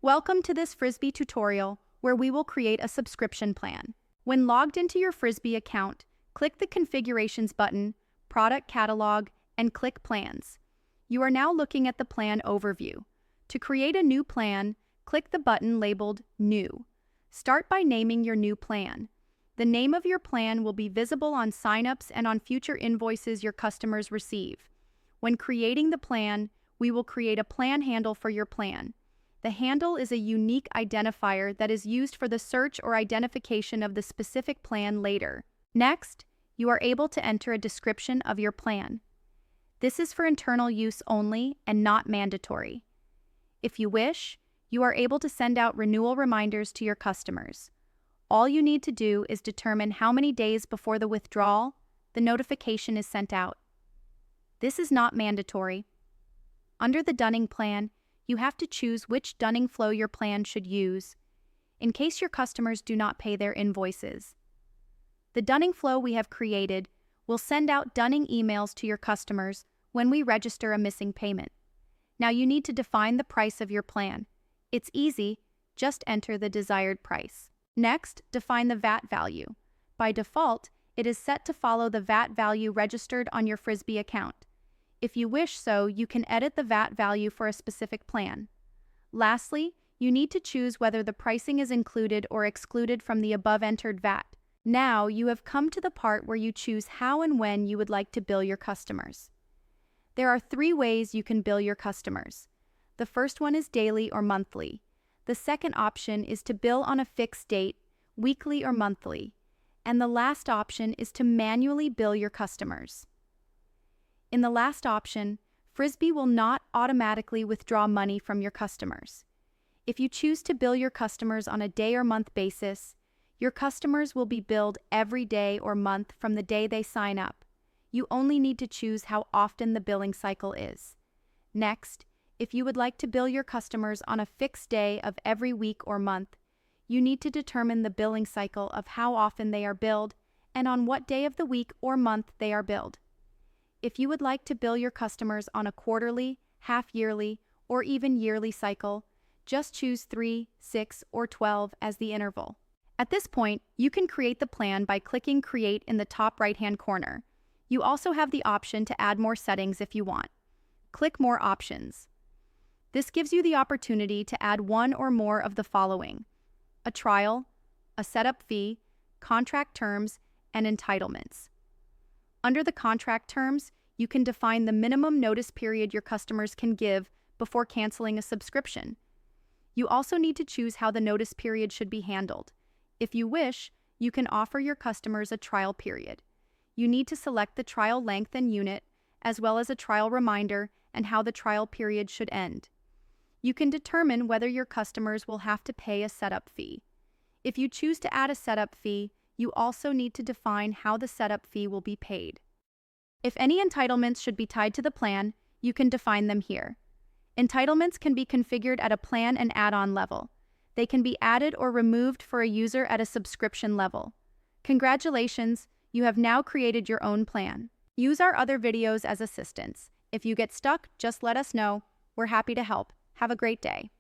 Welcome to this Frisbee tutorial where we will create a subscription plan. When logged into your Frisbee account, click the Configurations button, Product Catalog, and click Plans. You are now looking at the plan overview. To create a new plan, click the button labeled New. Start by naming your new plan. The name of your plan will be visible on signups and on future invoices your customers receive. When creating the plan, we will create a plan handle for your plan. The handle is a unique identifier that is used for the search or identification of the specific plan later. Next, you are able to enter a description of your plan. This is for internal use only and not mandatory. If you wish, you are able to send out renewal reminders to your customers. All you need to do is determine how many days before the withdrawal the notification is sent out. This is not mandatory. Under the Dunning plan, you have to choose which Dunning flow your plan should use, in case your customers do not pay their invoices. The Dunning flow we have created will send out Dunning emails to your customers when we register a missing payment. Now you need to define the price of your plan. It's easy, just enter the desired price. Next, define the VAT value. By default, it is set to follow the VAT value registered on your Frisbee account. If you wish so, you can edit the VAT value for a specific plan. Lastly, you need to choose whether the pricing is included or excluded from the above entered VAT. Now you have come to the part where you choose how and when you would like to bill your customers. There are 3 ways you can bill your customers. The first one is daily or monthly. The second option is to bill on a fixed date, weekly or monthly. And the last option is to manually bill your customers. In the last option, Frisbee will not automatically withdraw money from your customers. If you choose to bill your customers on a day or month basis, your customers will be billed every day or month from the day they sign up. You only need to choose how often the billing cycle is. Next, if you would like to bill your customers on a fixed day of every week or month, you need to determine the billing cycle of how often they are billed and on what day of the week or month they are billed. If you would like to bill your customers on a quarterly, half-yearly, or even yearly cycle, just choose 3, 6, or 12 as the interval. At this point, you can create the plan by clicking Create in the top right-hand corner. You also have the option to add more settings if you want. Click More Options. This gives you the opportunity to add one or more of the following: a trial, a setup fee, contract terms, and entitlements. Under the contract terms, you can define the minimum notice period your customers can give before canceling a subscription. You also need to choose how the notice period should be handled. If you wish, you can offer your customers a trial period. You need to select the trial length and unit, as well as a trial reminder and how the trial period should end. You can determine whether your customers will have to pay a setup fee. If you choose to add a setup fee, you also need to define how the setup fee will be paid. If any entitlements should be tied to the plan, you can define them here. Entitlements can be configured at a plan and add-on level. They can be added or removed for a user at a subscription level. Congratulations, you have now created your own plan. Use our other videos as assistance. If you get stuck, just let us know. We're happy to help. Have a great day.